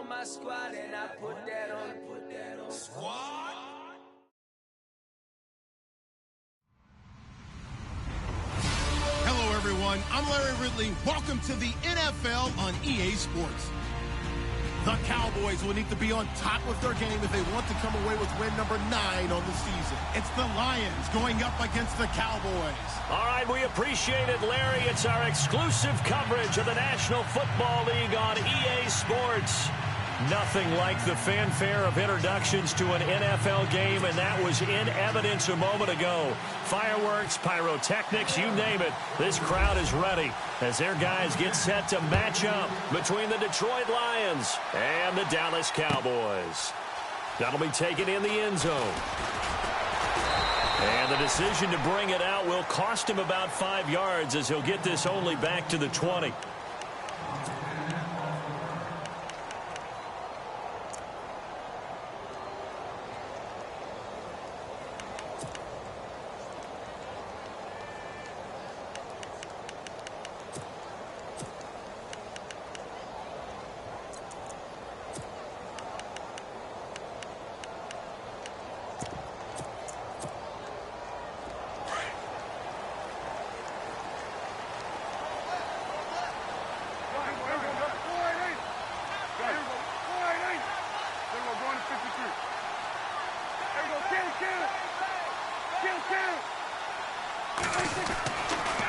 on my squad and I put that on squad. Hello, everyone. I'm Larry Ridley. Welcome to the NFL on EA Sports. The Cowboys will need to be on top of their game if they want to come away with win number 9 on the season. It's the Lions going up against the Cowboys. All right, we appreciate it, Larry. It's our exclusive coverage of the National Football League on EA Sports. Nothing like the fanfare of introductions to an NFL game, and that was in evidence a moment ago. Fireworks, pyrotechnics, you name it. This crowd is ready as their guys get set to match up between the Detroit Lions and the Dallas Cowboys. That'll be taken in the end zone. And the decision to bring it out will cost him about 5 yards as he'll get this only back to the 20.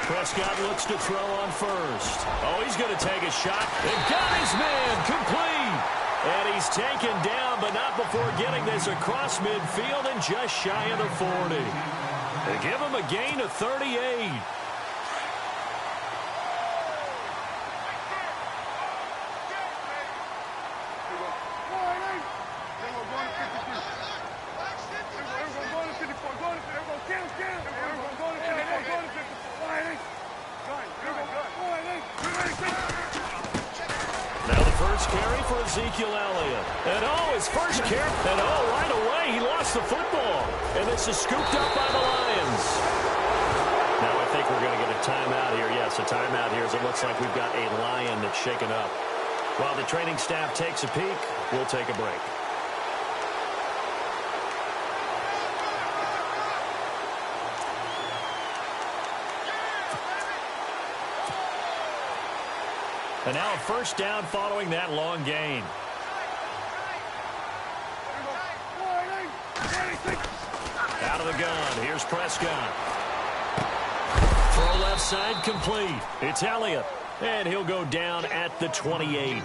Prescott looks to throw on first. Oh, he's going to take a shot. And got his man complete. And he's taken down, but not before getting this across midfield and just shy of the 40. They give him a gain of 38. Ezekiel Elliott. And his first carry. And right away, he lost the football. And this is scooped up by the Lions. Now I think we're going to get a timeout here. Yes, a timeout here as it looks like we've got a Lion that's shaken up. While the training staff takes a peek, we'll take a break. And now a first down following that long gain. Out of the gun. Here's Prescott. Throw left side complete. It's Elliott. And he'll go down at the 28.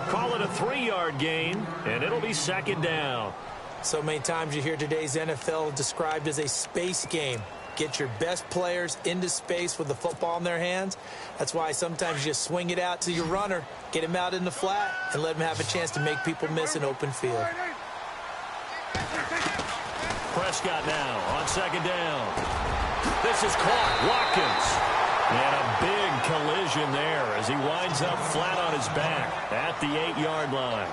Call it a 3-yard gain, and it'll be second down. So many times you hear today's NFL described as a space game. Get your best players into space with the football in their hands. That's why sometimes you just swing it out to your runner, get him out in the flat, and let him have a chance to make people miss an open field. Prescott now on second down. This is caught. Watkins. And a big collision there as he winds up flat on his back at the 8-yard line.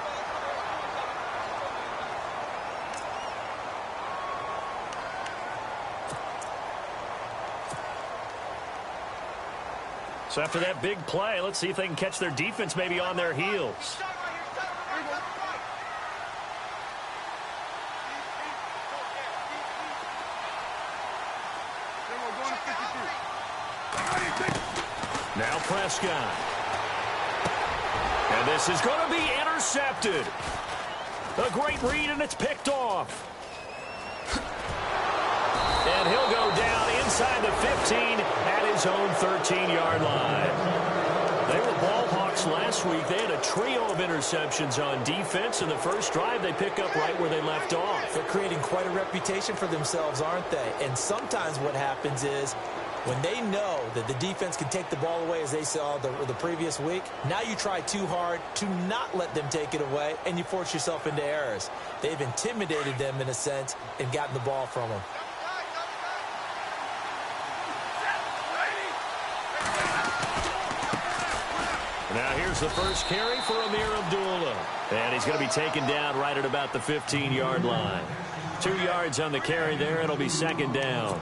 So after that big play, let's see if they can catch their defense maybe on their heels. Now Prescott. And this is going to be intercepted. A great read, and it's picked off. And he'll go down inside the 15 at his own 13-yard line. They were ball hawks last week. They had a trio of interceptions on defense. In the first drive, they pick up right where they left off. They're creating quite a reputation for themselves, aren't they? And sometimes what happens is when they know that the defense can take the ball away, as they saw the previous week, now you try too hard to not let them take it away, and you force yourself into errors. They've intimidated them, in a sense, and gotten the ball from them. Now here's the first carry for Amir Abdullah. And he's going to be taken down right at about the 15-yard line. 2 yards on the carry there. It'll be second down.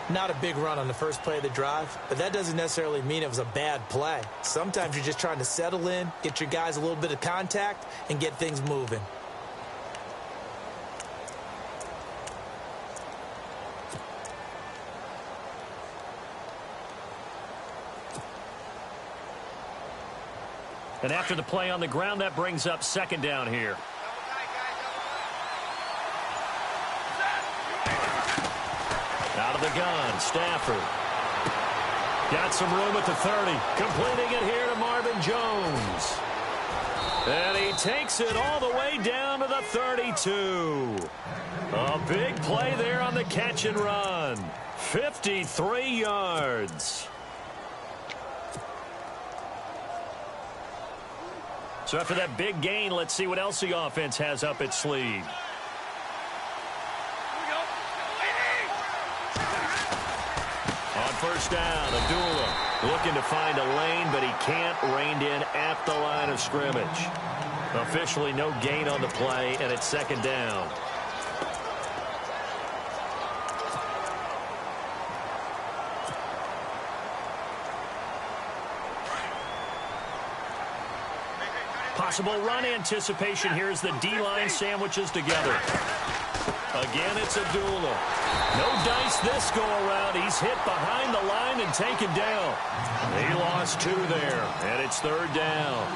Not a big run on the first play of the drive, but that doesn't necessarily mean it was a bad play. Sometimes you're just trying to settle in, get your guys a little bit of contact, and get things moving. And after the play on the ground, that brings up second down here. Out of the gun, Stafford. Got some room at the 30. Completing it here to Marvin Jones. And he takes it all the way down to the 32. A big play there on the catch and run. 53 yards. So after that big gain, let's see what else the offense has up its sleeve. On first down, Abdullah looking to find a lane, but he can't, reined in at the line of scrimmage. Officially no gain on the play, and it's second down. Possible run anticipation here as the D-line sandwiches together. Again, it's Abdullah. No dice this go-around. He's hit behind the line and taken down. He lost 2 there, and it's third down.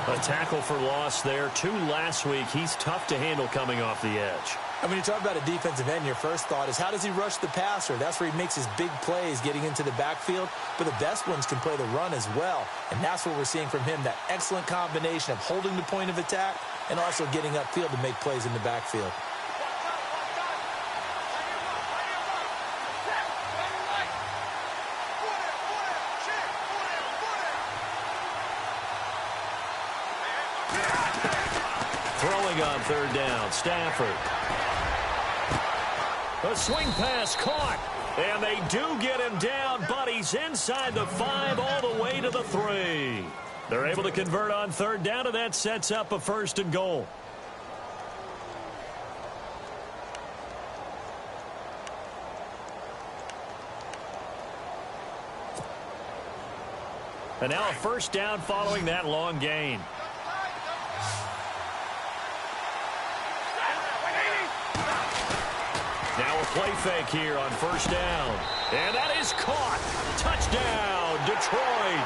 A tackle for loss there. 2 last week. He's tough to handle coming off the edge. And when you talk about a defensive end, your first thought is, how does he rush the passer? That's where he makes his big plays getting into the backfield. But the best ones can play the run as well. And that's what we're seeing from him, that excellent combination of holding the point of attack and also getting upfield to make plays in the backfield. Throwing on third down, Stafford. A swing pass caught, and they do get him down, but he's inside the 5 all the way to the 3. They're able to convert on third down, and that sets up a first and goal. And now a first down following that long gain. Now a play fake here on first down. And that is caught. Touchdown, Detroit.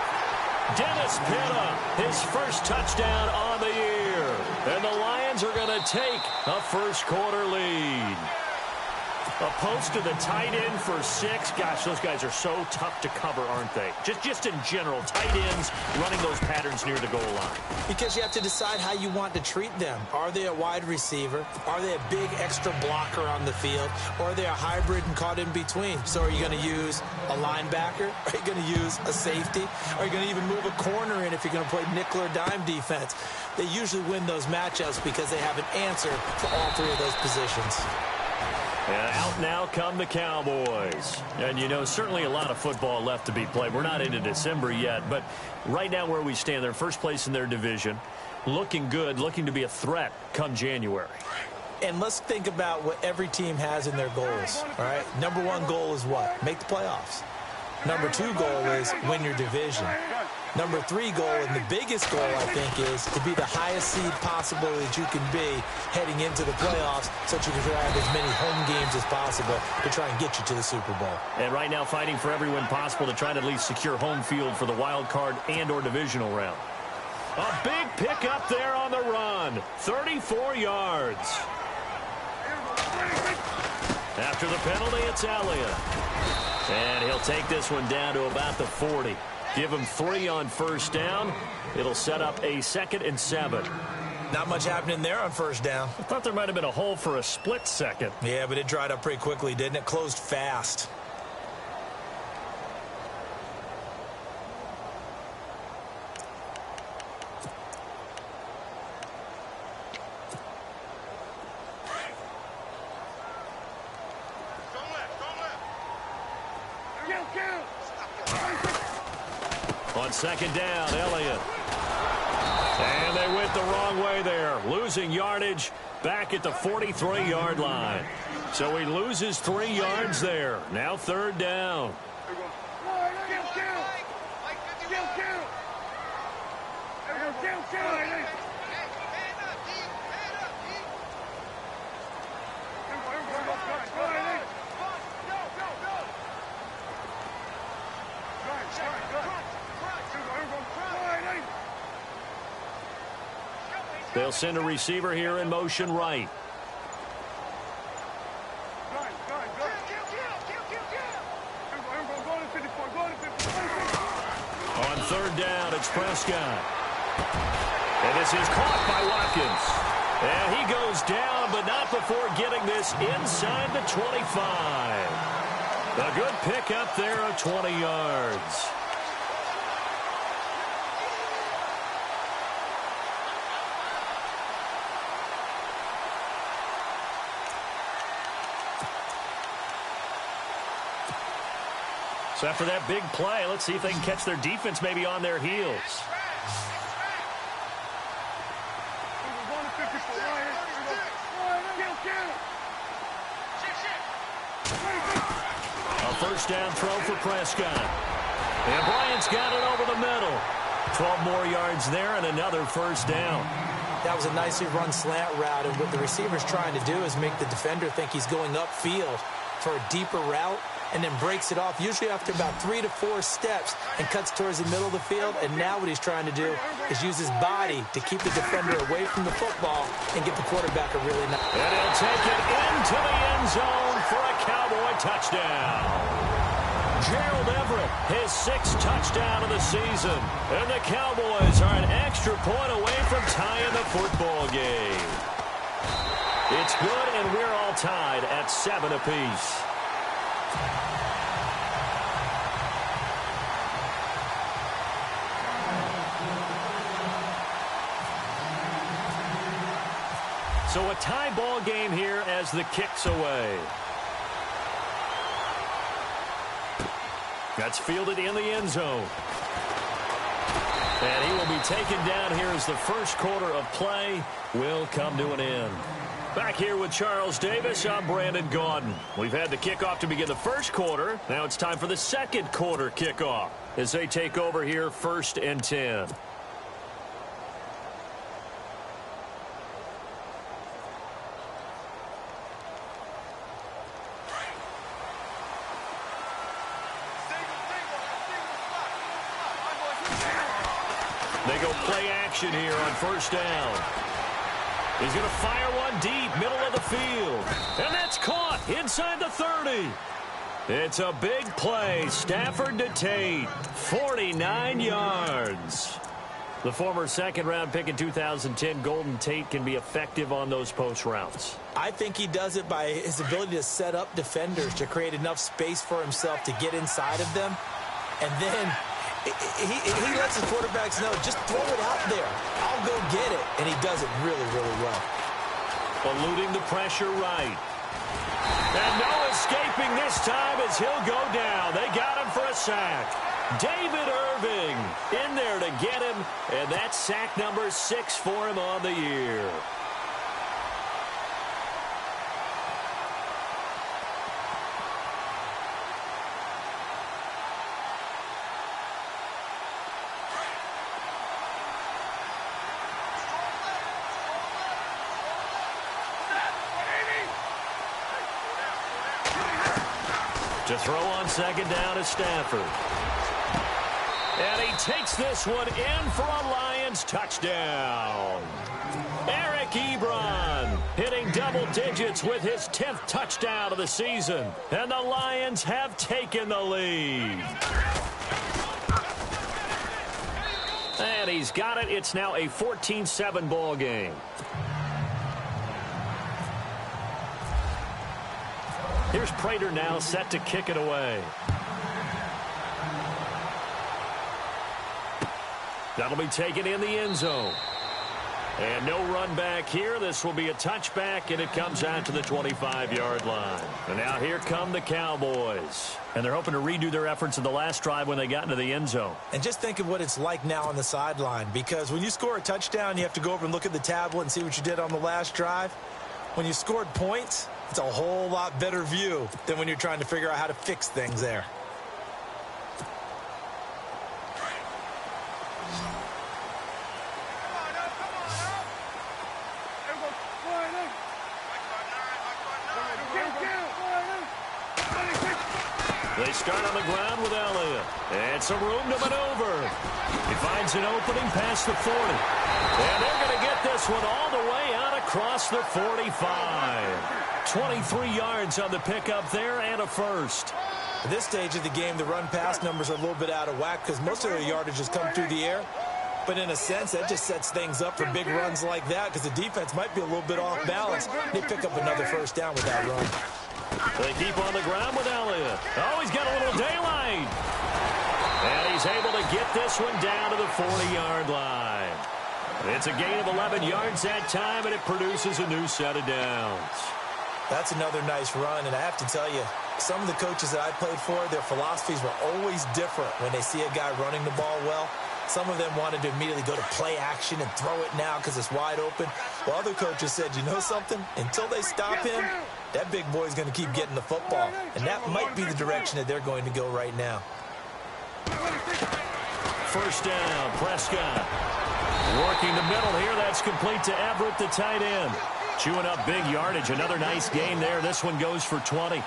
Dennis Pitta, his first touchdown on the year. And the Lions are going to take a first-quarter lead. A post to the tight end for 6. Gosh, those guys are so tough to cover, aren't they? Just in general, tight ends running those patterns near the goal line. Because you have to decide how you want to treat them. Are they a wide receiver? Are they a big extra blocker on the field? Or are they a hybrid and caught in between? So are you going to use a linebacker? Are you going to use a safety? Are you going to even move a corner in if you're going to play nickel or dime defense? They usually win those matchups because they have an answer for all 3 of those positions. And out now come the Cowboys. And, you know, certainly a lot of football left to be played. We're not into December yet, but right now where we stand, they're first place in their division. Looking good, looking to be a threat come January. And let's think about what every team has in their goals, all right? Number 1 goal is what? Make the playoffs. Number 2 goal is win your division. Number 3 goal, and the biggest goal, I think, is to be the highest seed possible that you can be heading into the playoffs so that you can drive as many home games as possible to try and get you to the Super Bowl. And right now fighting for every win possible to try to at least secure home field for the wild card and or divisional round. A big pickup there on the run. 34 yards. After the penalty, it's Elliott. And he'll take this one down to about the 40. Give him 3 on first down. It'll set up a 2nd and 7. Not much happening there on first down. I thought there might have been a hole for a split second. Yeah, but it dried up pretty quickly, didn't it? Closed fast. On second down, Elliott. And they went the wrong way there. Losing yardage back at the 43-yard line. So he loses 3 yards there. Now 3rd down. They'll send a receiver here in motion right. On 3rd down, it's Prescott. And this is caught by Watkins. And he goes down, but not before getting this inside the 25. A good pickup there of 20 yards. So after that big play, let's see if they can catch their defense maybe on their heels. A 1st down throw for Prescott. And Bryant's got it over the middle. 12 more yards there and another 1st down. That was a nicely run slant route, and what the receiver's trying to do is make the defender think he's going upfield for a deeper route, and then breaks it off, usually after about 3 to 4 steps, and cuts towards the middle of the field. And now what he's trying to do is use his body to keep the defender away from the football and get the quarterback a really nice. And he'll take it into the end zone for a Cowboy touchdown. Gerald Everett, his 6th touchdown of the season. And the Cowboys are an extra point away from tying the football game. It's good, and we're all tied at 7 apiece. So a tie ball game here as the kick's away. That's fielded in the end zone. And he will be taken down here as the 1st quarter of play will come to an end. Back here with Charles Davis, I'm Brandon Gaudin. We've had the kickoff to begin the 1st quarter. Now it's time for the 2nd quarter kickoff as they take over here 1st and 10. They go play action here on 1st down. He's going to fire one deep, middle of the field. And that's caught inside the 30. It's a big play. Stafford to Tate, 49 yards. The former 2nd-round pick in 2010, Golden Tate, can be effective on those post routes. I think he does it by his ability to set up defenders to create enough space for himself to get inside of them. And then he lets his quarterbacks know, just throw it out there. I'll go get it. And he does it really, really well. Eluding the pressure right. And no escaping this time as he'll go down. They got him for a sack. David Irving in there to get him. And that's sack number 6 for him on the year. To throw on 2nd down is Stafford. And he takes this one in for a Lions touchdown. Eric Ebron hitting double digits with his 10th touchdown of the season. And the Lions have taken the lead. And he's got it. It's now a 14-7 ball game. Here's Prater now set to kick it away. That'll be taken in the end zone. And no run back here. This will be a touchback, and it comes out to the 25-yard line. And now here come the Cowboys. And they're hoping to redo their efforts in the last drive when they got into the end zone. And just think of what it's like now on the sideline, because when you score a touchdown, you have to go over and look at the tablet and see what you did on the last drive. When you scored points, It's a whole lot better view than when you're trying to figure out how to fix things there. They start on the ground with Elliott. And some room to maneuver. He finds an opening past the 40. And they're going to get this one all the way out across the 45. 23 yards on the pickup there and a first. At this stage of the game, the run-pass numbers are a little bit out of whack because most of their yardage has come through the air. But in a sense, that just sets things up for big runs like that because the defense might be a little bit off balance. They pick up another first down with that run. They keep on the ground with Elliott. Oh, he's got a little daylight. And he's able to get this one down to the 40-yard line. It's a gain of 11 yards that time, and it produces a new set of downs. That's another nice run, and I have to tell you, some of the coaches that I played for, their philosophies were always different when they see a guy running the ball well. Some of them wanted to immediately go to play action and throw it now because it's wide open. While other coaches said, you know something? Until they stop him, that big boy's going to keep getting the football. And that might be the direction that they're going to go right now. First down, Prescott. Working the middle here. That's complete to Everett, the tight end. Chewing up big yardage. Another nice gain there. This one goes for 20.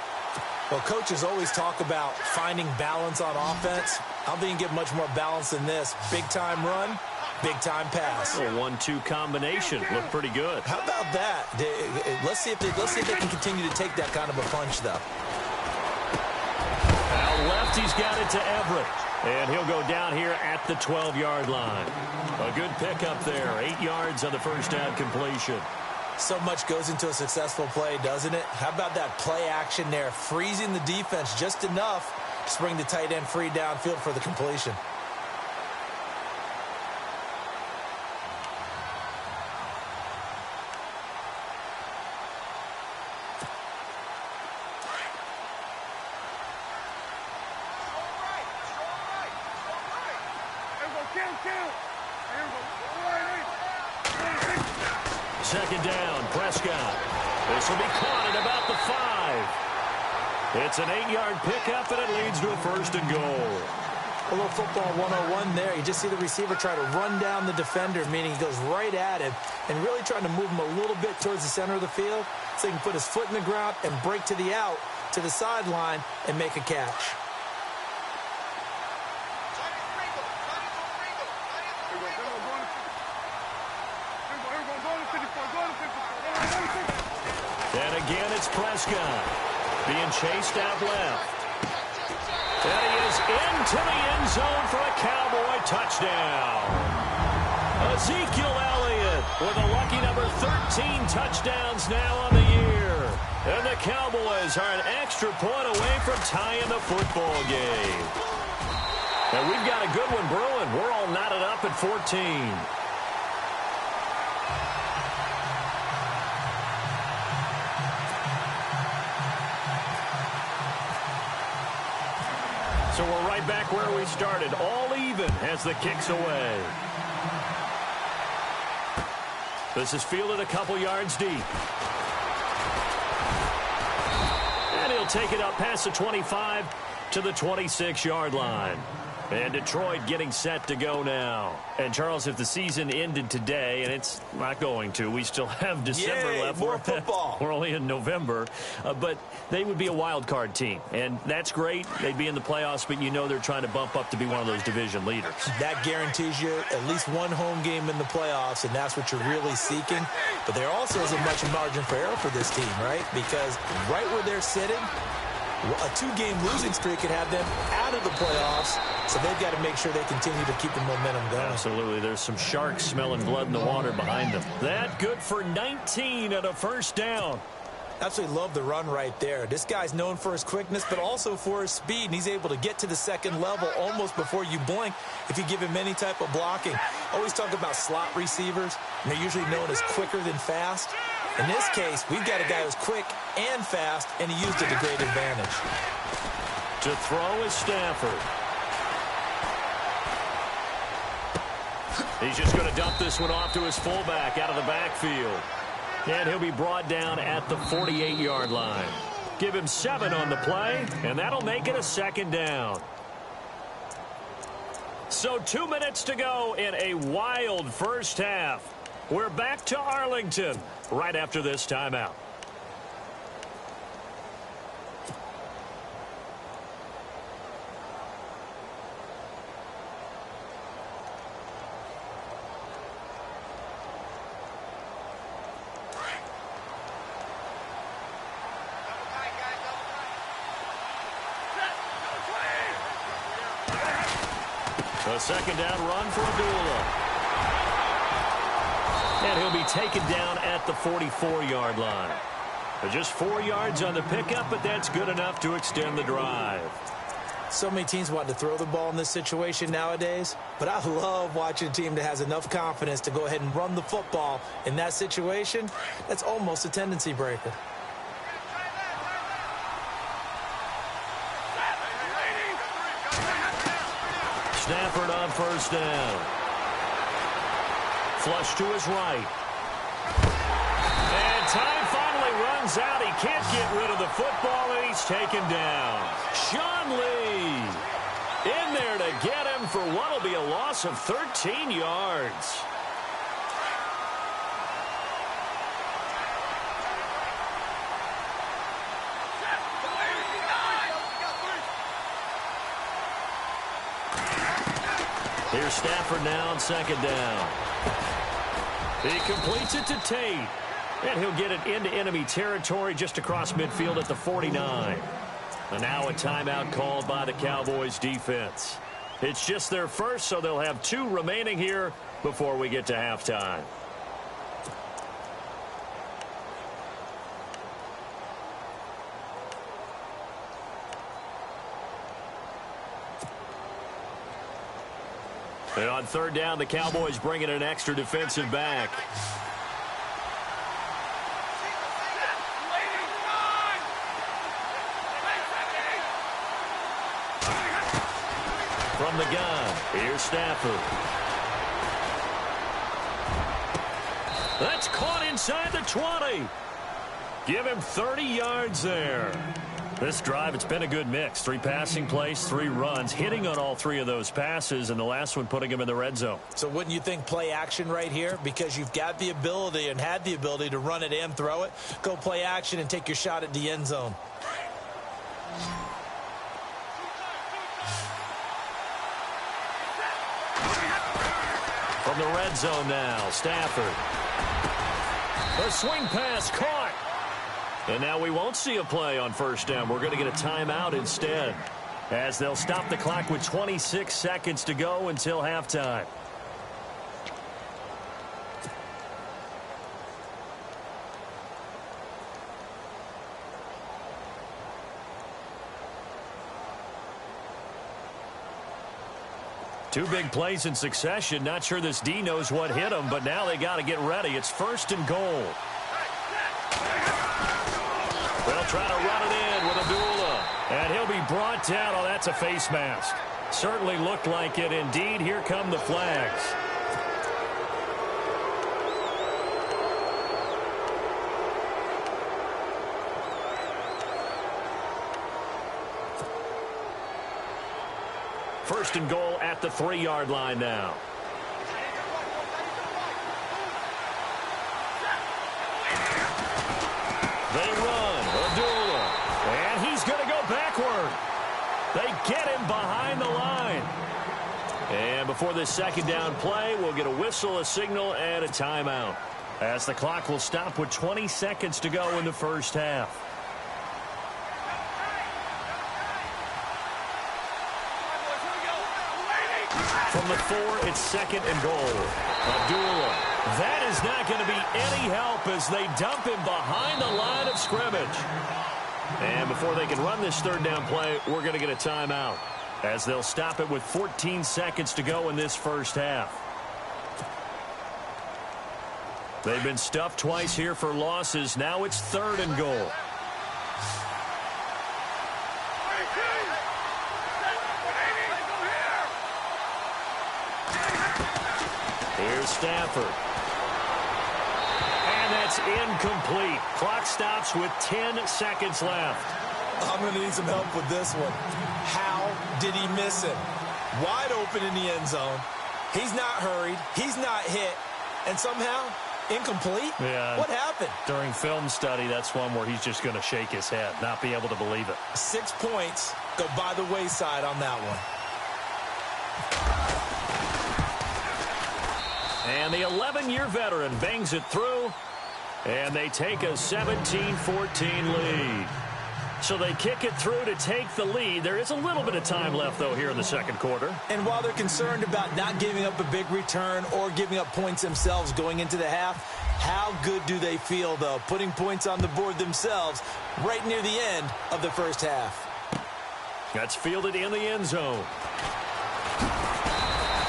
Well, coaches always talk about finding balance on offense. I don't think you can get much more balance than this. Big-time run, big-time pass. A 1-2 combination. Looked pretty good. How about that? Let's see if they can continue to take that kind of a punch, though. Out left, he's got it to Everett. And he'll go down here at the 12-yard line. A good pickup there. 8 yards on the first down completion. So much goes into a successful play, doesn't it? How about that play action there, freezing the defense just enough to bring the tight end free downfield for the completion. Second down, Prescott. This will be caught at about the 5. It's an 8-yard pickup, and it leads to a first and goal. A little football 101 there. You just see the receiver try to run down the defender, meaning he goes right at him, and really trying to move him a little bit towards the center of the field so he can put his foot in the ground and break to the out, to the sideline, and make a catch. And again, it's Prescott being chased out left. And he is into the end zone for a Cowboy touchdown. Ezekiel Elliott with a lucky number 13 touchdowns now on the year. And the Cowboys are an extra point away from tying the football game. And we've got a good one brewing. We're all knotted up at 14. So we're right back where we started, all even as the kick's away. This is fielded a couple yards deep. And he'll take it up past the 25 to the 26-yard line. And Detroit getting set to go now. And, Charles, if the season ended today, and it's not going to, we still have December left. More football. We're only in November. But they would be a wild card team. And that's great. They'd be in the playoffs, but you know they're trying to bump up to be one of those division leaders. That guarantees you at least one home game in the playoffs, and that's what you're really seeking. But there also isn't much margin for error for this team, right? Because right where they're sitting, a 2-game losing streak could have them out of the playoffs, so they've got to make sure they continue to keep the momentum going. Absolutely. There's some sharks smelling blood in the water behind them. That good for 19 and a first down. Absolutely love the run right there. This guy's known for his quickness, but also for his speed, and he's able to get to the second level almost before you blink if you give him any type of blocking. Always talk about slot receivers, and they're usually known as quicker than fast. In this case, we've got a guy who's quick and fast, and he used it to great advantage. To throw is Stafford. He's just going to dump this one off to his fullback out of the backfield. And he'll be brought down at the 48-yard line. Give him 7 on the play, and that'll make it a second down. So 2 minutes to go in a wild first half. We're back to Arlington right after this timeout. A second down run for Abdullah. And he'll be taken down at the 44-yard line. Just 4 yards on the pickup, but that's good enough to extend the drive. So many teams want to throw the ball in this situation nowadays, but I love watching a team that has enough confidence to go ahead and run the football in that situation. That's almost a tendency breaker. Stafford on first down. Flush to his right. And time finally runs out. He can't get rid of the football, and he's taken down. Sean Lee in there to get him for what will be a loss of 13 yards. Here's Stafford now on second down. He completes it to Tate. And he'll get it into enemy territory just across midfield at the 49. And now a timeout called by the Cowboys defense. It's just their first, so they'll have 2 remaining here before we get to halftime. And on third down, the Cowboys bring in an extra defensive back. From the gun, here's Stafford. That's caught inside the 20. Give him 30 yards there. This drive, it's been a good mix. 3 passing plays, 3 runs, hitting on all 3 of those passes, and the last one putting him in the red zone. So wouldn't you think play action right here? Because you've got the ability and had the ability to run it and throw it. Go play action and take your shot at the end zone. From the red zone now, Stafford. A swing pass caught. And now we won't see a play on first down. We're going to get a timeout instead, as they'll stop the clock with 26 seconds to go until halftime. Two big plays in succession. Not sure this D knows what hit him, but now they got to get ready. It's first and goal. They'll try to run it in with Abdullah. And he'll be brought down. Oh, that's a face mask. Certainly looked like it. Indeed, here come the flags. First and goal at the 3-yard line now. They run. Abdullah. And he's going to go backward. They get him behind the line. And before this second down play, we'll get a whistle, a signal, and a timeout, as the clock will stop with 20 seconds to go in the first half. From the 4, it's second and goal. Abdullah. That is not going to be any help as they dump him behind the line of scrimmage. And before they can run this third down play, we're going to get a timeout, as they'll stop it with 14 seconds to go in this first half. They've been stuffed twice here for losses. Now it's third and goal. Here's Stafford. And that That's incomplete. Clock stops with 10 seconds left. I'm going to need some help with this one. How did he miss him? Wide open in the end zone. He's not hurried. He's not hit. And somehow, incomplete? Yeah. What happened? During film study, that's one where he's just going to shake his head, not be able to believe it. 6 points go by the wayside on that one. And the 11-year veteran bangs it through, and they take a 17-14 lead. So they kick it through to take the lead. There is a little bit of time left, though, here in the second quarter. And while they're concerned about not giving up a big return or giving up points themselves going into the half, how good do they feel, though, putting points on the board themselves right near the end of the first half? That's fielded in the end zone.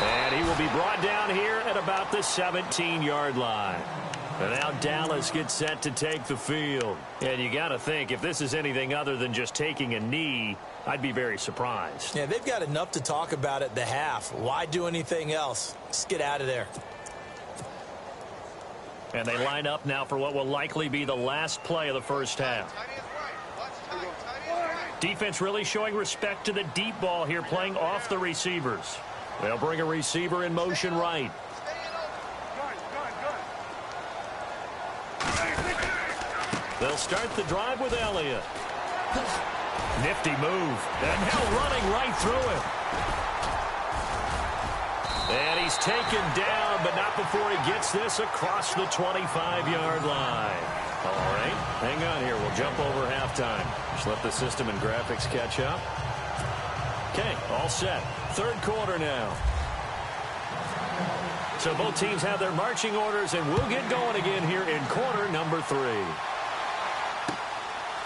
And he will be brought down here at about the 17-yard line. And now Dallas gets set to take the field. And you got to think, if this is anything other than just taking a knee, I'd be very surprised. Yeah, they've got enough to talk about at the half. Why do anything else? Just get out of there. And they line up now for what will likely be the last play of the first half. Defense really showing respect to the deep ball here, playing off the receivers. They'll bring a receiver in motion right. They'll start the drive with Elliott. Nifty move. And now running right through him. And he's taken down, but not before he gets this across the 25-yard line. All right, hang on here. We'll jump over halftime. Just let the system and graphics catch up. Okay, all set. Third quarter now. So both teams have their marching orders, and we'll get going again here in quarter number 3.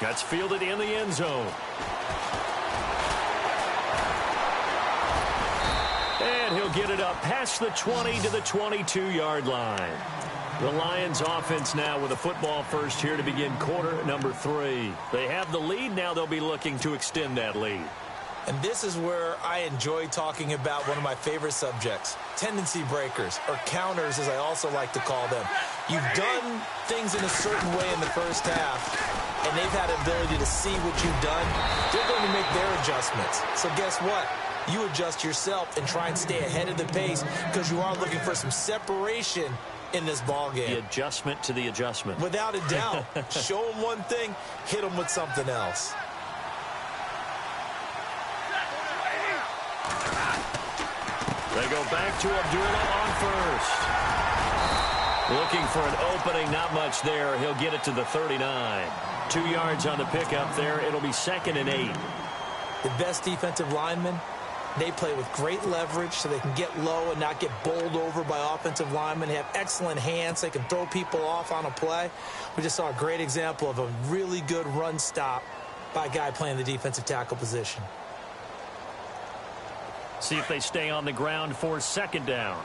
That's fielded in the end zone. And he'll get it up past the 20 to the 22-yard line. The Lions offense now with a football first here to begin quarter number 3. They have the lead. Now they'll be looking to extend that lead. And this is where I enjoy talking about one of my favorite subjects, tendency breakers, or counters as I also like to call them. You've done things in a certain way in the first half, and they've had the ability to see what you've done. They're going to make their adjustments. So guess what? You adjust yourself and try and stay ahead of the pace because you are looking for some separation in this ball game. The adjustment to the adjustment. Without a doubt. Show them one thing, hit them with something else. They go back to Abdullah on first. Looking for an opening, not much there. He'll get it to the 39. 2 yards on the pickup there. It'll be 2nd and 8. The best defensive linemen, they play with great leverage so they can get low and not get bowled over by offensive linemen. They have excellent hands. They can throw people off on a play. We just saw a great example of a really good run stop by a guy playing the defensive tackle position. See if they stay on the ground for 2nd down.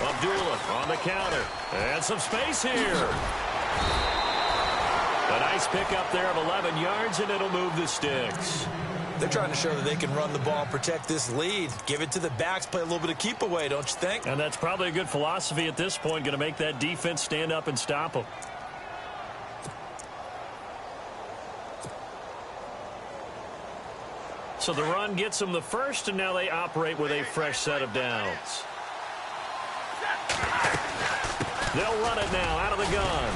Abdullah on the counter. And some space here. A nice pickup there of 11 yards, and it'll move the sticks. They're trying to show that they can run the ball and protect this lead. Give it to the backs, play a little bit of keep away, don't you think? And that's probably a good philosophy at this point, going to make that defense stand up and stop them. So the run gets them the first, and now they operate with a fresh set of downs. They'll run it now out of the gun.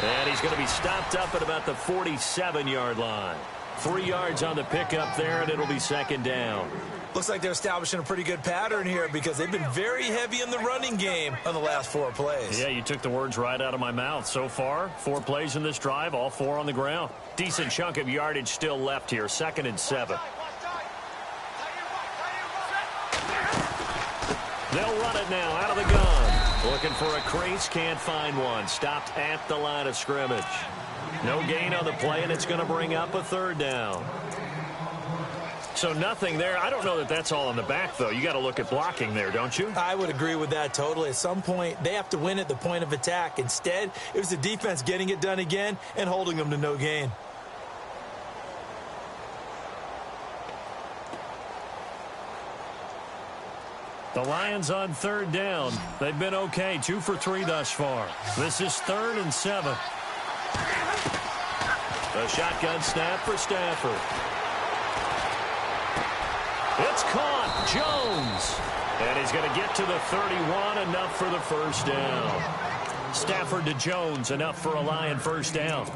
And he's going to be stopped up at about the 47-yard line. 3 yards on the pickup there, and it'll be 2nd down. Looks like they're establishing a pretty good pattern here because they've been very heavy in the running game on the last 4 plays. Yeah, you took the words right out of my mouth. So far, 4 plays in this drive, all 4 on the ground. Decent chunk of yardage still left here, 2nd and 7. They'll run it now out of the gun. Looking for a crease, can't find one. Stopped at the line of scrimmage. No gain on the play, and it's going to bring up a 3rd down. So nothing there. I don't know that that's all in the back, though. You got to look at blocking there, don't you? I would agree with that totally. At some point, they have to win at the point of attack. Instead, it was the defense getting it done again and holding them to no gain. The Lions on third down. They've been okay, 2 for 3 thus far. This is 3rd and 7. A shotgun snap for Stafford. It's caught. Jones. And he's going to get to the 31, enough for the first down. Stafford to Jones, enough for a Lion first down.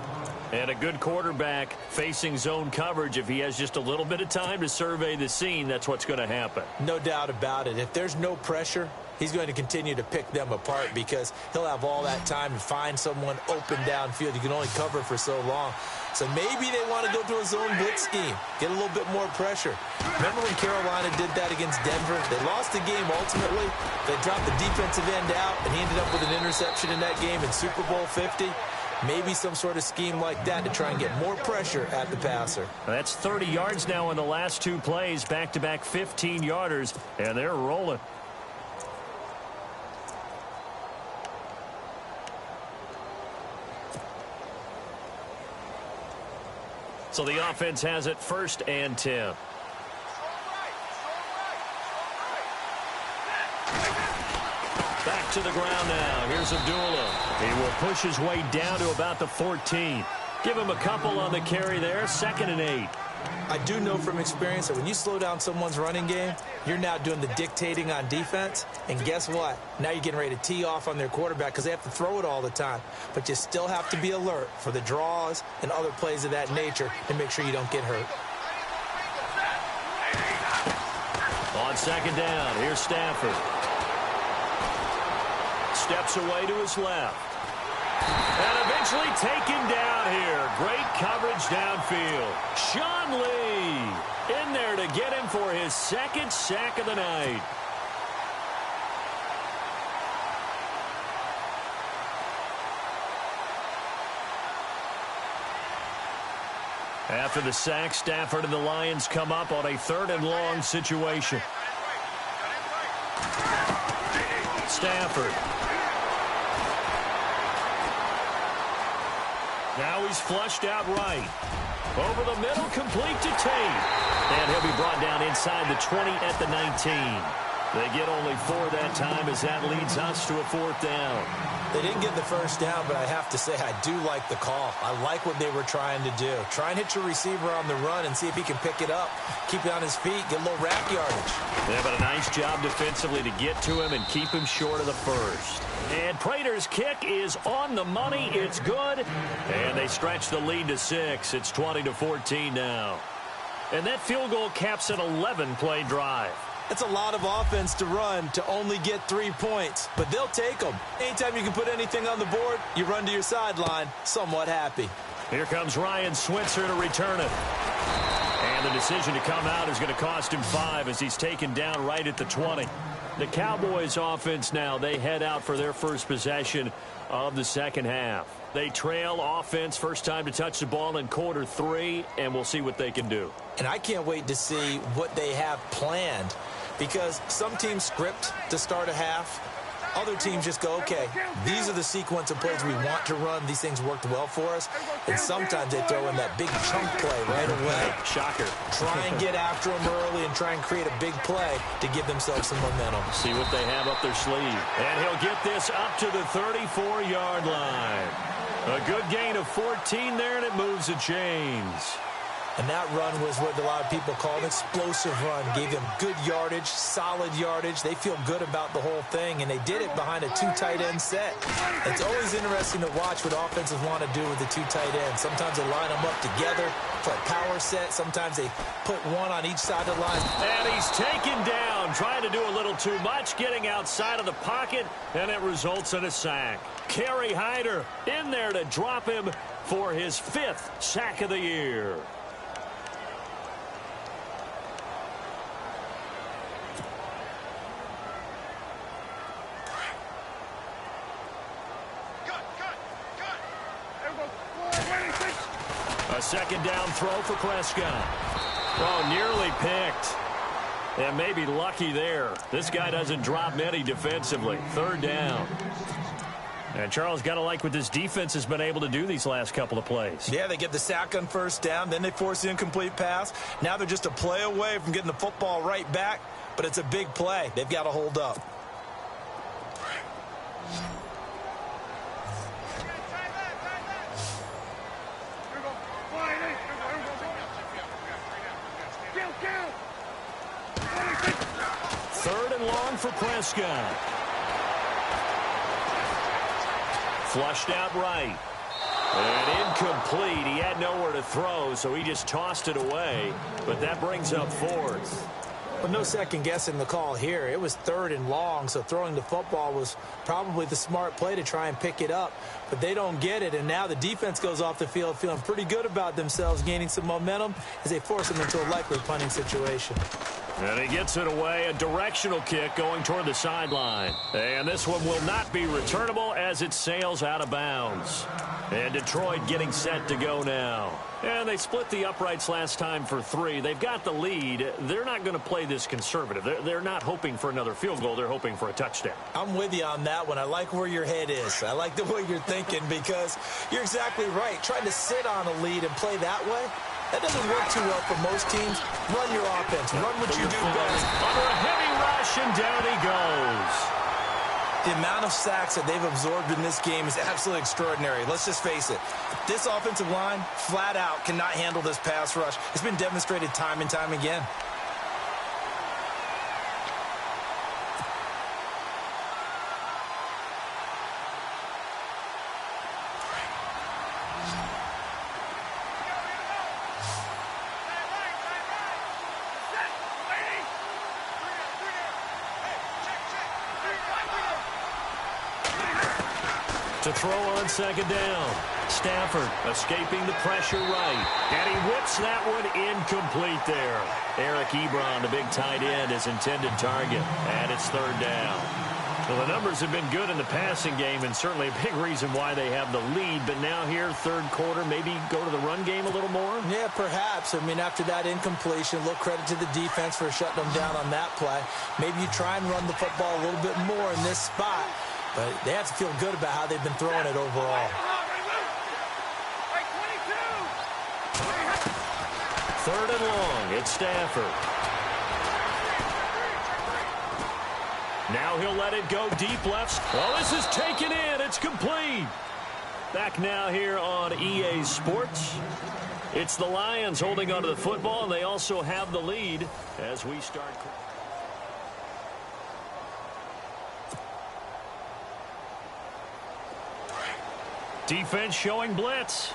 And a good quarterback facing zone coverage. If he has just a little bit of time to survey the scene, that's what's going to happen. No doubt about it. If there's no pressure, he's going to continue to pick them apart because he'll have all that time to find someone open downfield. You can only cover for so long. So maybe they want to go to a zone blitz scheme, get a little bit more pressure. Remember when Carolina did that against Denver? They lost the game ultimately. They dropped the defensive end out, and he ended up with an interception in that game in Super Bowl 50. Maybe some sort of scheme like that to try and get more pressure at the passer. That's 30 yards now in the last 2 plays, back-to-back 15-yarders, and they're rolling. So the offense has it 1st and 10. Back to the ground now. Here's Abdullah. He will push his way down to about the 14. Give him a couple on the carry there. 2nd and 8. I do know from experience that when you slow down someone's running game, you're now doing the dictating on defense. And guess what? Now you're getting ready to tee off on their quarterback because they have to throw it all the time. But you still have to be alert for the draws and other plays of that nature to make sure you don't get hurt. On 2nd down, here's Stafford. Steps away to his left. And eventually taken down here. Great coverage downfield. Sean Lee in there to get him for his 2nd sack of the night. After the sack, Stafford and the Lions come up on a 3rd and long situation. Stafford. Now he's flushed out right. Over the middle, complete to Tate. And he'll be brought down inside the 20 at the 19. They get only 4 that time as that leads us to a 4th down. They didn't get the first down, but I have to say I do like the call. I like what they were trying to do. Try and hit your receiver on the run and see if he can pick it up. Keep it on his feet, get a little rack yardage. Yeah, but a nice job defensively to get to him and keep him short of the first. And Prater's kick is on the money. It's good. And they stretch the lead to 6. It's 20-14 now. And that field goal caps an 11-play drive. It's a lot of offense to run to only get 3 points, but they'll take them. Anytime you can put anything on the board, you run to your sideline, somewhat happy. Here comes Ryan Switzer to return it. And the decision to come out is going to cost him 5 as he's taken down right at the 20. The Cowboys offense now, they head out for their first possession of the 2nd half. They trail offense, first time to touch the ball in quarter 3, and we'll see what they can do. And I can't wait to see what they have planned, because some teams script to start a half. Other teams just go, okay, these are the sequence of plays we want to run. These things worked well for us. And sometimes they throw in that big chunk play right away. Shocker. Try and get after them early and try and create a big play to give themselves some momentum. See what they have up their sleeve. And he'll get this up to the 34-yard line. A good gain of 14 there, and it moves the chains. And that run was what a lot of people call an explosive run. Gave them good yardage, solid yardage. They feel good about the whole thing, and they did it behind a 2 tight end set. It's always interesting to watch what offenses want to do with the 2 tight ends. Sometimes they line them up together for a power set. Sometimes they put one on each side of the line. And he's taken down, trying to do a little too much, getting outside of the pocket, and it results in a sack. Kerry Hyder in there to drop him for his 5th sack of the year. A 2nd down throw for Prescott. Oh, nearly picked. And maybe lucky there. This guy doesn't drop many defensively. 3rd down. And Charles, got to like what this defense has been able to do these last couple of plays. Yeah, they get the sack on 1st down. Then they force the incomplete pass. Now they're just a play away from getting the football right back. but it's a big play. They've got to hold up. Third and long for Prescott. Flushed out right. And incomplete. He had nowhere to throw, so he just tossed it away. But that brings up fourth. But no second guessing the call here. It was third and long, so throwing the football was probably the smart play to try and pick it up. But they don't get it, and now the defense goes off the field feeling pretty good about themselves, gaining some momentum as they force them into a likely punting situation. And he gets it away, a directional kick going toward the sideline. And this one will not be returnable as it sails out of bounds. And Detroit getting set to go now. And they split the uprights last time for 3. They've got the lead. They're not going to play this conservative. They're not hoping for another field goal. They're hoping for a touchdown. I'm with you on that one. I like where your head is. I like the way you're thinking because you're exactly right. Trying to sit on a lead and play that way, that doesn't work too well for most teams. Run your offense. Run what you do best. Under a heavy rush, and down he goes. The amount of sacks that they've absorbed in this game is absolutely extraordinary. Let's just face it. This offensive line, flat out, cannot handle this pass rush. It's been demonstrated time and time again. To throw on second down. Stafford escaping the pressure right. And he whips that one incomplete there. Eric Ebron, the big tight end, his intended target. And it's third down. Well, the numbers have been good in the passing game and certainly a big reason why they have the lead. But now here, third quarter, maybe go to the run game a little more? Yeah, perhaps. I mean, after that incompletion, a little credit to the defense for shutting them down on that play. Maybe you try and run the football a little bit more in this spot. But they have to feel good about how they've been throwing it overall. Third and long. It's Stafford. Now he'll let it go deep left. Well, this is taken in. It's complete. Back now here on EA Sports. It's the Lions holding onto the football, and they also have the lead as we start. Defense showing blitz.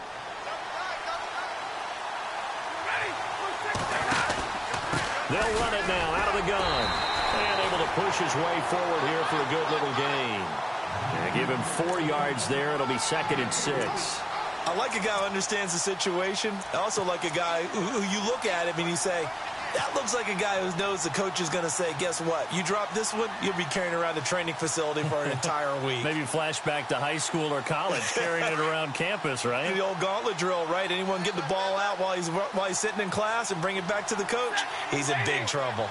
They'll run it now out of the gun. And able to push his way forward here for a good little gain. And give him 4 yards there. It'll be 2nd and 6. I like a guy who understands the situation. I also like a guy who you look at him and you say, that looks like a guy who knows the coach is going to say, guess what? You drop this one, you'll be carrying around a training facility for an entire week. Maybe flashback to high school or college, carrying it around campus, right? The old gauntlet drill, right? Anyone get the ball out while he's sitting in class and bring it back to the coach? He's in big trouble.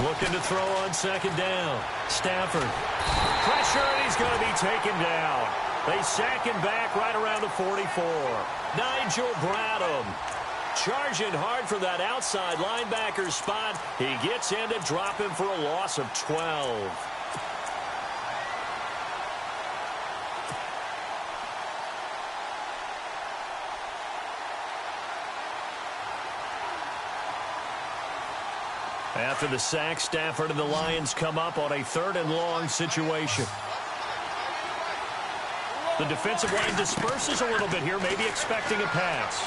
Looking to throw on second down. Stafford. Pressure, and he's going to be taken down. They sack him back right around the 44. Nigel Bradham charging hard for that outside linebacker spot. He gets in to drop him for a loss of 12. After the sack, Stafford and the Lions come up on a 3rd and long situation. The defensive line disperses a little bit here, maybe expecting a pass.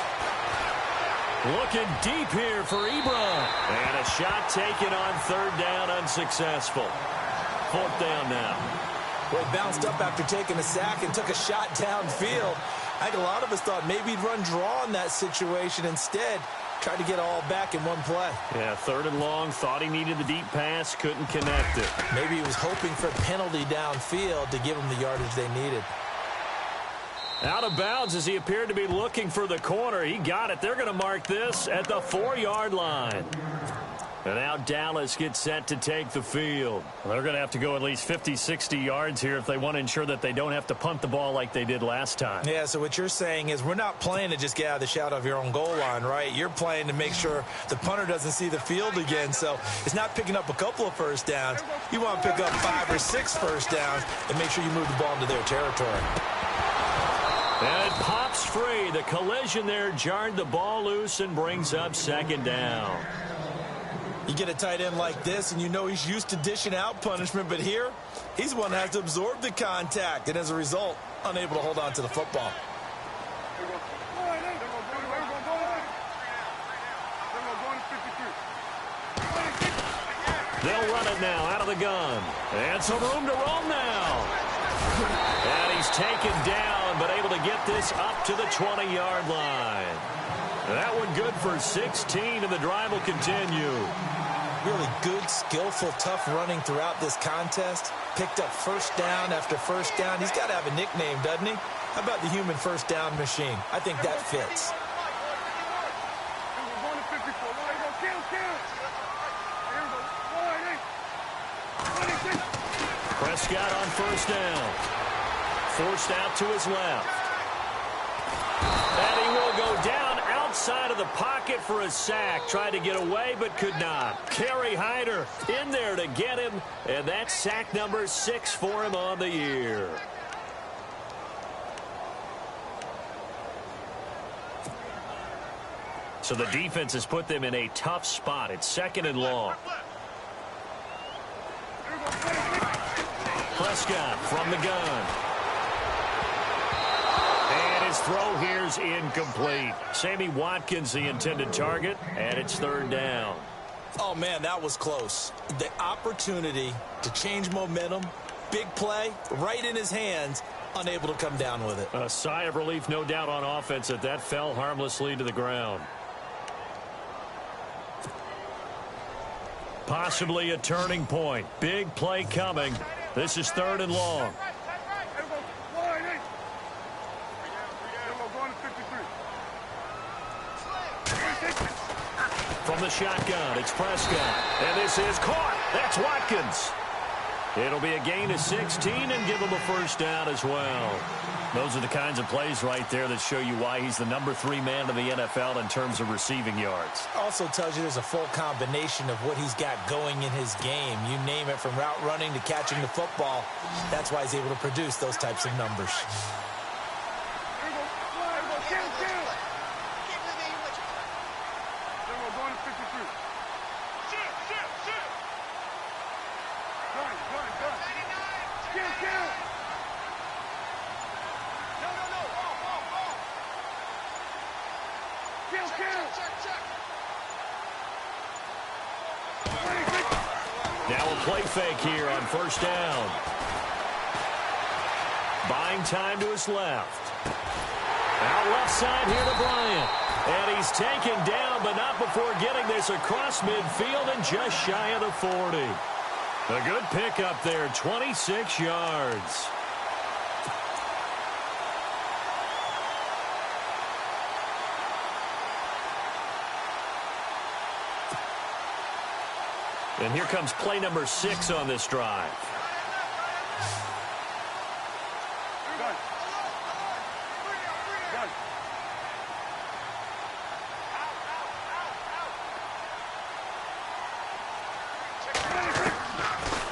Looking deep here for Ebron. And a shot taken on 3rd down, unsuccessful. 4th down now. Well, he bounced up after taking a sack and took a shot downfield. I think a lot of us thought maybe he'd run draw in that situation. Instead, tried to get all back in one play. Yeah, 3rd and long, thought he needed the deep pass, couldn't connect it. Maybe he was hoping for a penalty downfield to give him the yardage they needed. Out of bounds as he appeared to be looking for the corner. He got it. They're going to mark this at the 4-yard line. And now Dallas gets set to take the field. They're going to have to go at least 50, 60 yards here if they want to ensure that they don't have to punt the ball like they did last time. Yeah, so what you're saying is we're not playing to just get out of the shadow of your own goal line, right? You're playing to make sure the punter doesn't see the field again. So it's not picking up a couple of first downs. You want to pick up 5 or 6 first downs and make sure you move the ball into their territory. And it pops free. The collision there jarred the ball loose and brings up second down. You get a tight end like this, and you know he's used to dishing out punishment, but here, he's the one that has to absorb the contact, and as a result, unable to hold on to the football. They'll run it now out of the gun. And some room to roam now. And he's taken down, but able to get this up to the 20-yard line. That one good for 16, and the drive will continue. Really good, skillful, tough running throughout this contest. Picked up first down after first down. He's got to have a nickname, doesn't he? How about the human first down machine? I think that fits. Prescott on first down. Forced out to his left. And he will go down outside of the pocket for a sack. Tried to get away, but could not. Kerry Hyder in there to get him, and that's sack number 6 for him on the year. So the defense has put them in a tough spot. It's 2nd and long. Prescott from the gun. His throw here's incomplete. Sammy Watkins, the intended target, and it's 3rd down. Oh, man, that was close. The opportunity to change momentum, big play, right in his hands, unable to come down with it. A sigh of relief, no doubt, on offense that fell harmlessly to the ground. Possibly a turning point. Big play coming. This is 3rd and long. From the shotgun, it's Prescott. And this is caught. That's Watkins. It'll be a gain of 16 and give him a first down as well. Those are the kinds of plays right there that show you why he's the number 3 man in the NFL in terms of receiving yards. Also tells you there's a full combination of what he's got going in his game. You name it, from route running to catching the football. That's why he's able to produce those types of numbers. Now a play fake here on first down. Buying time to his left. Out left side here to Bryant. And he's taken down, but not before getting this across midfield and just shy of the 40. A good pickup there, 26 yards. And here comes play number 6 on this drive.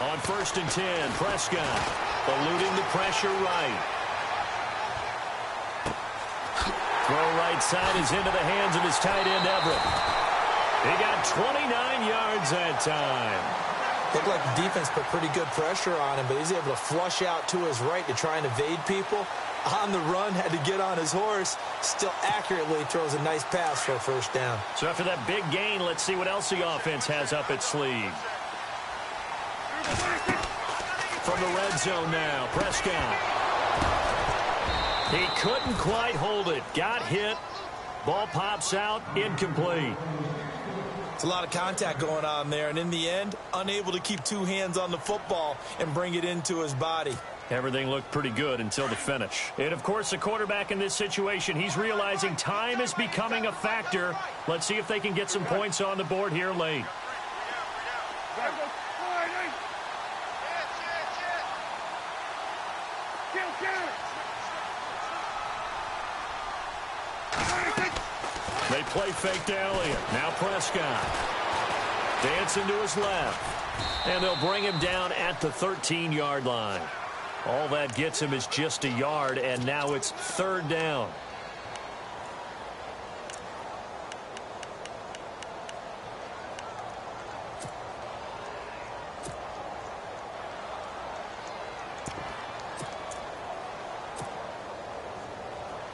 On 1st and 10, Prescott eluding the pressure right. Throw right side is into the hands of his tight end, Everett. He got 29 yards that time. Looked like the defense put pretty good pressure on him, but he's able to flush out to his right to try and evade people. On the run, had to get on his horse. Still accurately throws a nice pass for a first down. So after that big gain, let's see what else the offense has up its sleeve. From the red zone now, Prescott. He couldn't quite hold it. Got hit. Ball pops out, incomplete. It's a lot of contact going on there, and in the end, unable to keep 2 hands on the football and bring it into his body. Everything looked pretty good until the finish. And, of course, the quarterback in this situation, he's realizing time is becoming a factor. Let's see if they can get some points on the board here late. They play fake to Elliott. Now Prescott. Dancing to his left. And they'll bring him down at the 13-yard line. All that gets him is just a yard, and now it's third down.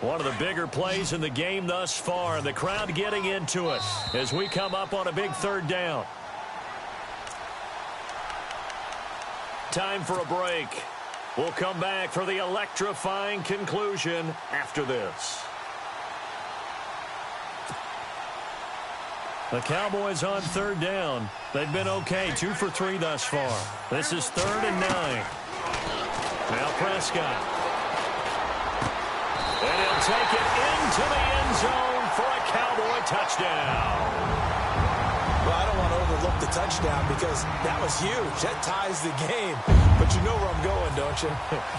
One of the bigger plays in the game thus far, and the crowd getting into it as we come up on a big third down. Time for a break. We'll come back for the electrifying conclusion after this. The Cowboys on third down. They've been okay, 2 for 3 thus far. This is 3rd and 9. Now Prescott. And he'll take it into the end zone for a Cowboy touchdown. Well, I don't want to overlook the touchdown because that was huge. That ties the game. But you know where I'm going, don't you?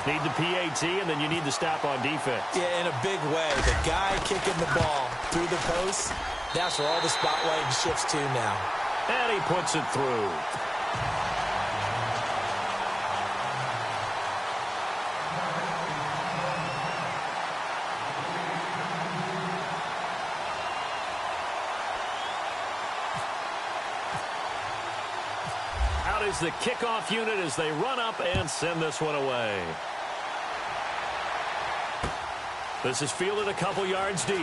Need the PAT, and then you need the stop on defense. Yeah, in a big way. The guy kicking the ball through the post, that's where all the spotlight shifts to now. And he puts it through. Is the kickoff unit as they run up and send this one away. This is fielded a couple yards deep.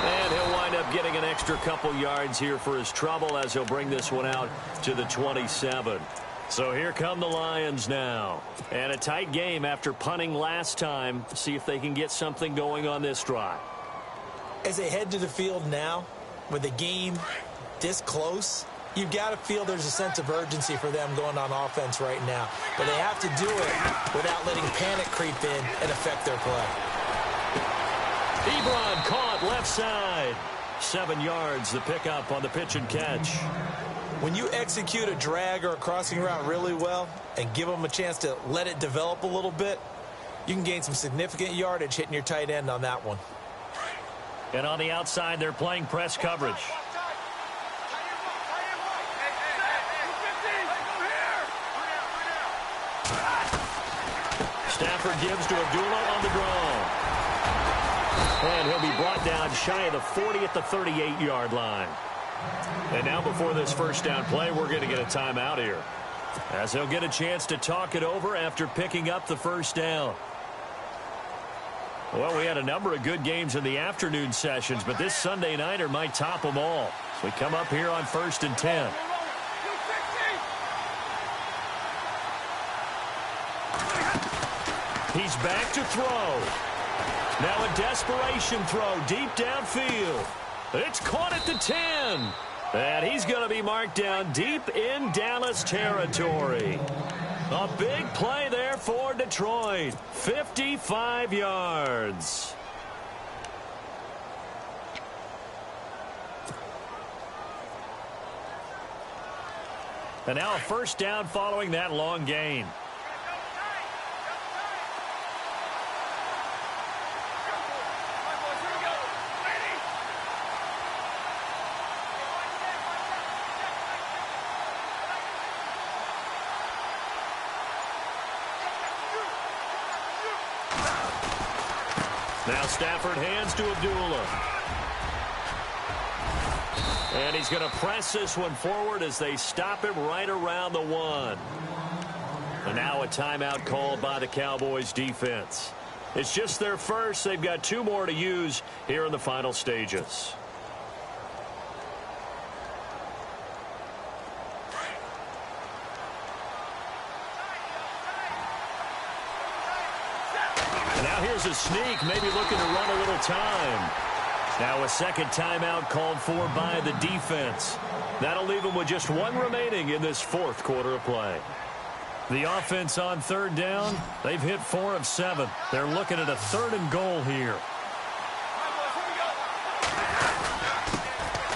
And he'll wind up getting an extra couple yards here for his trouble as he'll bring this one out to the 27. So here come the Lions now. And a tight game after punting last time. See if they can get something going on this drive. As they head to the field now, with the game this close, you've got to feel there's a sense of urgency for them going on offense right now. But they have to do it without letting panic creep in and affect their play. Ebron caught left side. 7 yards, the pickup on the pitch and catch. When you execute a drag or a crossing route really well and give them a chance to let it develop a little bit, you can gain some significant yardage hitting your tight end on that one. And on the outside, they're playing press coverage. Stafford gives to Abdullah on the draw. And he'll be brought down shy of the 40 at the 38-yard line. And now before this first down play, we're going to get a timeout here, as he'll get a chance to talk it over after picking up the first down. Well, we had a number of good games in the afternoon sessions, but this Sunday nighter might top them all. So we come up here on 1st and 10. He's back to throw. Now a desperation throw deep downfield. It's caught at the 10. And he's going to be marked down deep in Dallas territory. A big play there for Detroit. 55 yards. And now a first down following that long gain. Now Stafford hands to Abdullah. And he's going to press this one forward as they stop him right around the 1. And now a timeout called by the Cowboys defense. It's just their first. They've got 2 more to use here in the final stages. Here's a sneak, maybe looking to run a little time. Now a second timeout called for by the defense. That'll leave them with just 1 remaining in this 4th quarter of play. The offense on 3rd down, they've hit 4 of 7. They're looking at a 3rd and goal here.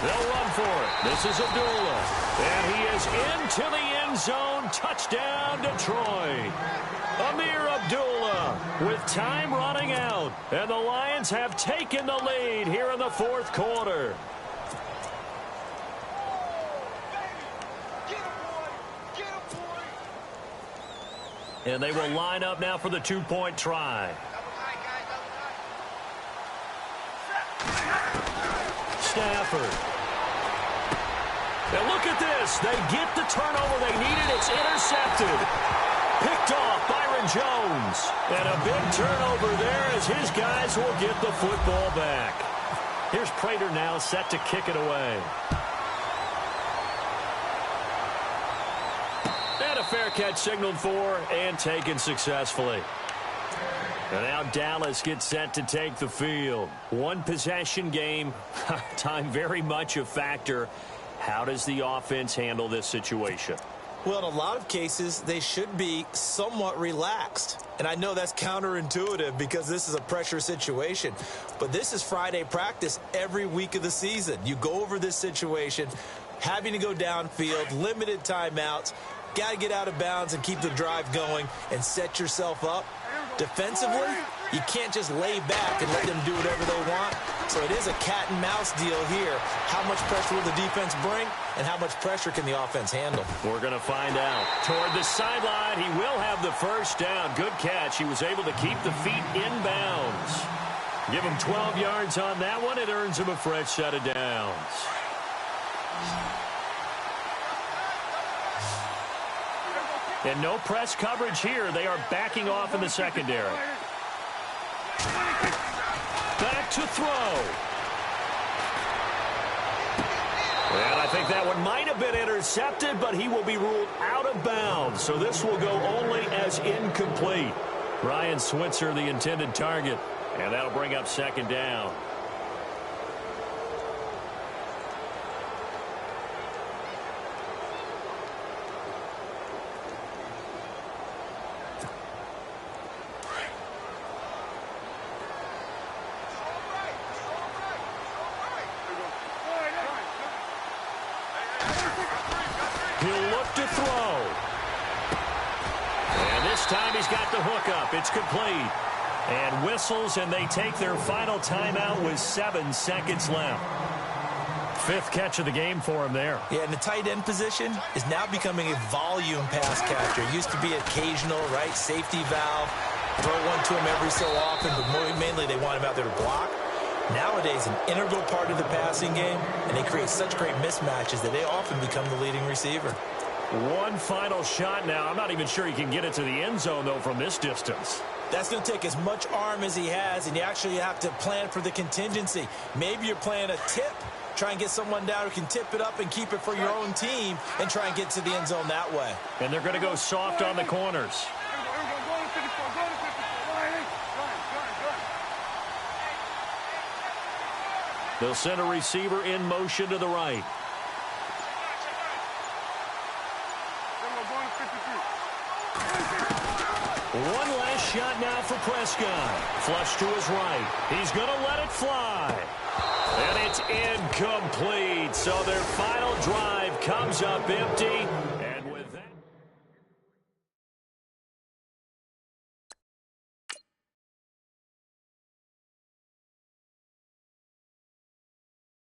They'll run for it. This is Abdullah. And he is into the end zone. Touchdown, Detroit. Amir Abdullah with time running out. And the Lions have taken the lead here in the fourth quarter. And they will line up now for the two-point try. Stafford. And look at this. They get the turnover they needed. It's intercepted. Picked off Byron Jones. And a big turnover there as his guys will get the football back. Here's Prater now set to kick it away. And a fair catch signaled for and taken successfully. And now Dallas gets set to take the field. One possession game. Time very much a factor. How does the offense handle this situation? Well, in a lot of cases, they should be somewhat relaxed. And I know that's counterintuitive because this is a pressure situation. But this is Friday practice every week of the season. You go over this situation, having to go downfield, limited timeouts, got to get out of bounds and keep the drive going and set yourself up. Defensively, you can't just lay back and let them do whatever they want. So it is a cat and mouse deal here. How much pressure will the defense bring and how much pressure can the offense handle? We're going to find out. Toward the sideline, he will have the first down. Good catch. He was able to keep the feet in bounds. Give him 12 yards on that one. It earns him a fresh set of downs. And no press coverage here. They are backing off in the secondary. Back to throw. And I think that one might have been intercepted, but he will be ruled out of bounds. So this will go only as incomplete. Ryan Switzer, the intended target. And that'll bring up second down. It's complete. And whistles, and they take their final timeout with 7 seconds left. Fifth catch of the game for him there. Yeah, and the tight end position is now becoming a volume pass catcher. It used to be occasional, right? Safety valve. Throw one to him every so often, but mainly they want him out there to block. Nowadays, an integral part of the passing game, and they create such great mismatches that they often become the leading receiver. One final shot now. I'm not even sure he can get it to the end zone, though, from this distance. That's going to take as much arm as he has, and you actually have to plan for the contingency. Maybe you're playing a tip. Try and get someone down who can tip it up and keep it for your own team and try and get to the end zone that way. And they're going to go soft on the corners. They'll send a receiver in motion to the right. One last shot now for Prescott. Flush to his right. He's going to let it fly. And it's incomplete. So their final drive comes up empty.